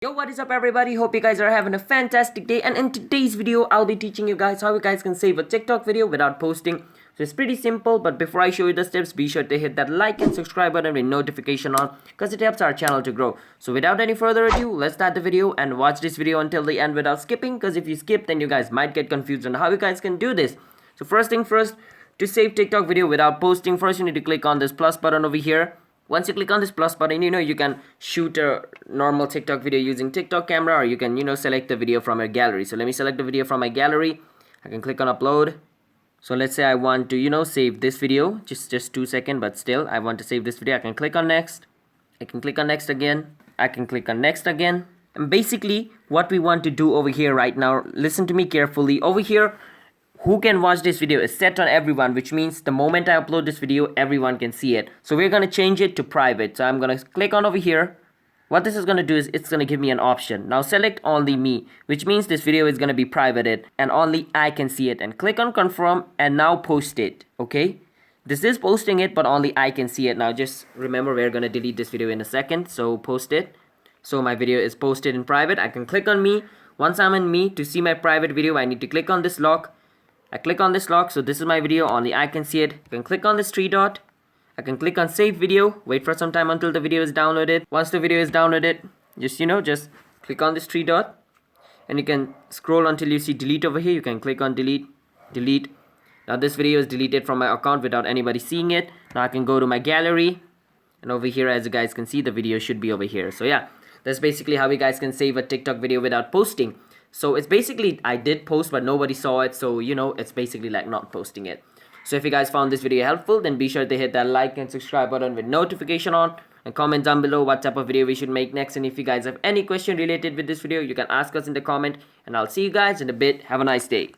Yo, what is up everybody? Hope you guys are having a fantastic day, and in today's video I'll be teaching you guys how you guys can save a TikTok video without posting. So it's pretty simple, but before I show you the steps, be sure to hit that like and subscribe button with notification on, because it helps our channel to grow. So without any further ado, let's start the video and watch this video until the end without skipping, because if you skip then you guys might get confused on how you guys can do this. So first thing first, to save TikTok video without posting, first you need to click on this plus button over here. Once you click on this plus button, you can shoot a normal TikTok video using TikTok camera, or you can, select the video from your gallery. So let me select the video from my gallery. I can click on upload. So let's say I want to, save this video. Just 2 seconds, but still, I want to save this video. I can click on next. I can click on next again. I can click on next again. And basically, what we want to do over here right now, listen to me carefully. Over here, who can watch this video is set on everyone, which means the moment I upload this video, everyone can see it. So we're going to change it to private. So I'm going to click on over here. What this is going to do is it's going to give me an option. Now select only me, which means this video is going to be privated and only I can see it. And click on confirm and now post it. Okay. This is posting it, but only I can see it. Now just remember, we're going to delete this video in a second. So post it. So my video is posted in private. I can click on me. Once I'm in me, to see my private video, I need to click on this lock. I click on this lock, so this is my video, only I can see it. I can click on this three dot. I can click on save video, wait for some time until the video is downloaded. Once the video is downloaded, just click on this three dot. And you can scroll until you see delete over here. You can click on delete, delete. Now this video is deleted from my account without anybody seeing it. Now I can go to my gallery. And over here, as you guys can see, the video should be over here. So yeah, that's basically how you guys can save a TikTok video without posting. So it's basically, I did post but nobody saw it, so it's basically like not posting it. So if you guys found this video helpful, then be sure to hit that like and subscribe button with notification on, and comment down below what type of video we should make next. And if you guys have any question related with this video, you can ask us in the comment, and I'll see you guys in a bit. Have a nice day.